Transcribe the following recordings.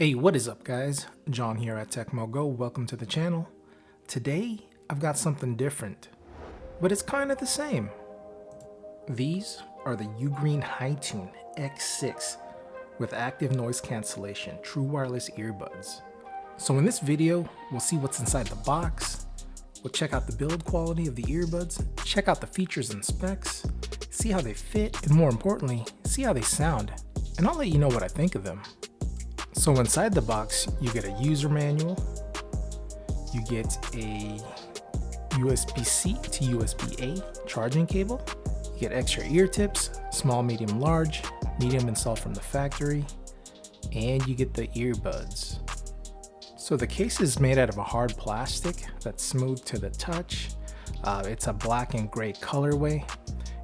Hey, what is up guys? John here at Tekmogo. Welcome to the channel. Today, I've got something different, but it's kind of the same. These are the UGREEN HiTUNE X6 with active noise cancellation, true wireless earbuds. So in this video, we'll see what's inside the box, we'll check out the build quality of the earbuds, check out the features and specs, see how they fit, and more importantly, see how they sound, and I'll let you know what I think of them. So inside the box, you get a user manual, you get a USB-C to USB-A charging cable, you get extra ear tips, small, medium, large, medium installed from the factory, and you get the earbuds. So the case is made out of a hard plastic that's smooth to the touch. It's a black and gray colorway.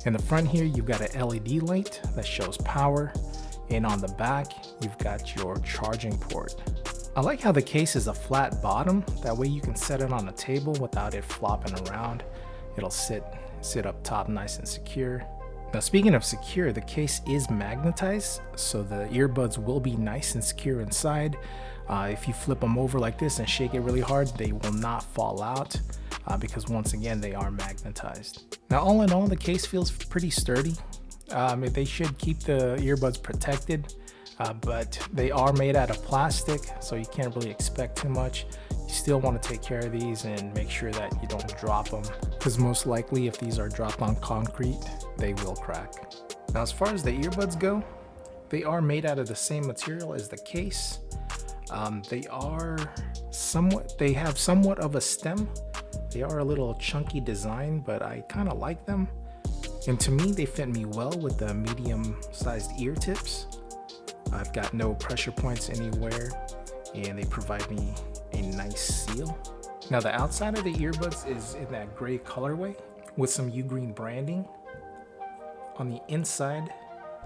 In the front here, you've got an LED light that shows power. And on the back, you've got your charging port. I like how the case is a flat bottom. That way you can set it on a table without it flopping around. It'll sit up top nice and secure. Now speaking of secure, the case is magnetized, so the earbuds will be nice and secure inside. If you flip them over like this and shake it really hard, they will not fall out because once again, they are magnetized. Now all in all, the case feels pretty sturdy. They should keep the earbuds protected, but they are made out of plastic, so you can't really expect too much. You still want to take care of these and make sure that you don't drop them, because most likely if these are dropped on concrete, they will crack. Now as far as the earbuds go, they are made out of the same material as the case. They have somewhat of a stem. They are a little chunky design, but I kind of like them. And to me, they fit me well with the medium-sized ear tips. I've got no pressure points anywhere, and they provide me a nice seal. Now the outside of the earbuds is in that gray colorway with some UGREEN branding. On the inside,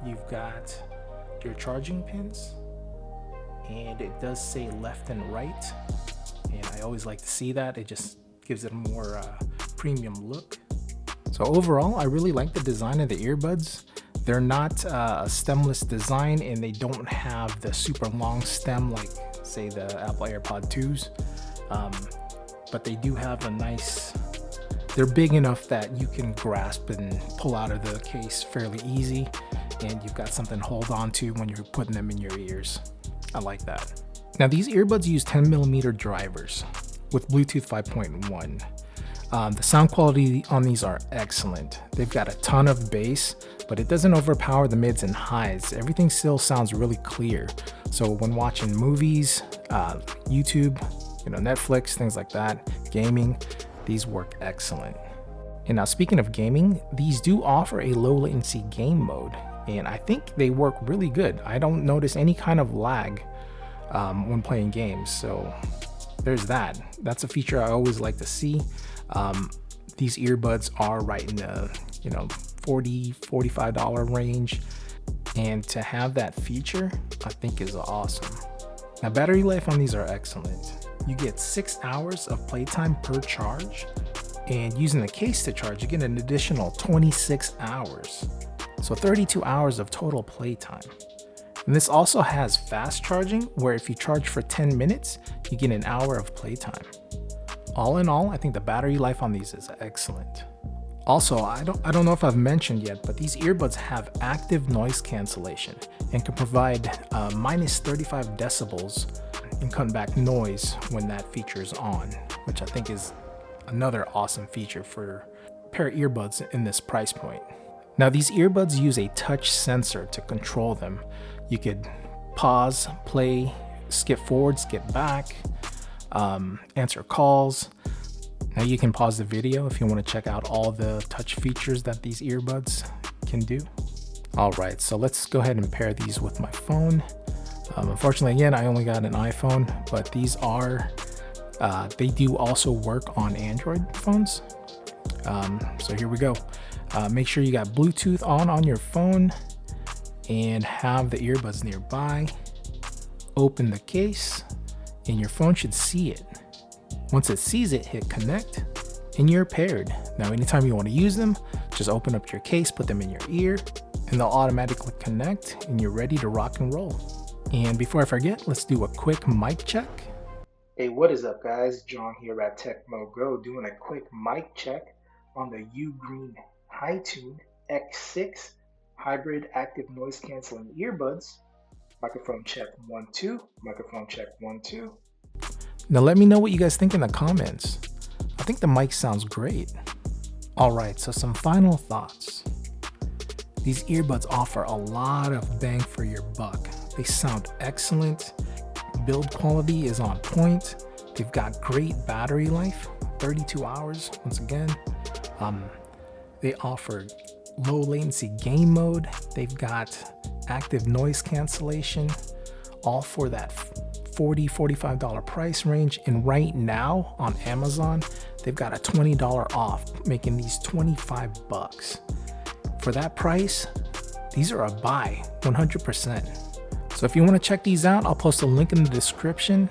you've got your charging pins, and it does say left and right. And I always like to see that. It just gives it a more premium look. So overall, I really like the design of the earbuds. They're not a stemless design, and they don't have the super long stem like, say, the Apple AirPod 2s. But they do have a nice, they're big enough that you can grasp and pull out of the case fairly easy, and you've got something to hold on to when you're putting them in your ears. I like that. Now these earbuds use 10mm drivers with Bluetooth 5.1. The sound quality on these are excellent. They've got a ton of bass, but it doesn't overpower the mids and highs. Everything still sounds really clear. So when watching movies, YouTube, Netflix, things like that, gaming, these work excellent. And now speaking of gaming, these do offer a low latency game mode, and I think they work really good. I don't notice any kind of lag when playing games, so there's that. That's a feature I always like to see. These earbuds are right in the $40–45 range, and to have that feature I think is awesome. Now battery life on these are excellent. You get 6 hours of playtime per charge, and using the case to charge you get an additional 26 hours, so 32 hours of total playtime. And this also has fast charging, where if you charge for 10 minutes you get an hour of playtime. All in all, I think the battery life on these is excellent. Also, I don't know if I've mentioned yet, but these earbuds have active noise cancellation and can provide -35 decibels and cut back noise when that feature is on, which I think is another awesome feature for a pair of earbuds in this price point. Now these earbuds use a touch sensor to control them. You could pause, play, skip forward, skip back, answer calls. Now you can pause the video if you want to check out all the touch features that these earbuds can do. All right, so let's go ahead and pair these with my phone. Unfortunately, again, I only got an iPhone, but these are, they do also work on Android phones. So here we go. Make sure you got Bluetooth on your phone and have the earbuds nearby. Open the case, and your phone should see it. Once it sees it, hit connect, and you're paired. Now anytime you want to use them, just open up your case, put them in your ear, and they'll automatically connect, and you're ready to rock and roll. And before I forget, let's do a quick mic check. Hey, what is up guys? John here at Tekmogo doing a quick mic check on the UGREEN HiTUNE X6 hybrid active noise canceling earbuds. Microphone check 1 2, microphone check 1 2. Now let me know what you guys think in the comments. I think the mic sounds great. Alright, so some final thoughts. These earbuds offer a lot of bang for your buck. They sound excellent. Build quality is on point. They've got great battery life, 32 hours once again. They offer low latency game mode. They've got active noise cancellation, all for that $40–45 price range. And right now on Amazon, they've got a $20 off, making these 25 bucks. For that price, these are a buy, 100%. So if you want to check these out, I'll post a link in the description.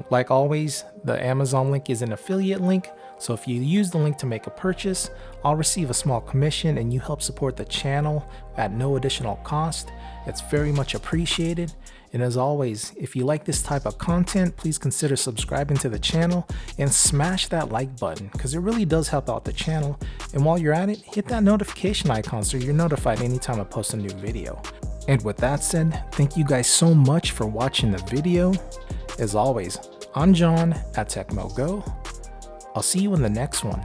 Like always, the Amazon link is an affiliate link. So if you use the link to make a purchase, I'll receive a small commission and you help support the channel at no additional cost. It's very much appreciated. And as always, if you like this type of content, please consider subscribing to the channel and smash that like button because it really does help out the channel. And while you're at it, hit that notification icon so you're notified anytime I post a new video. And with that said, thank you guys so much for watching the video. As always, I'm John at Tekmogo. I'll see you in the next one.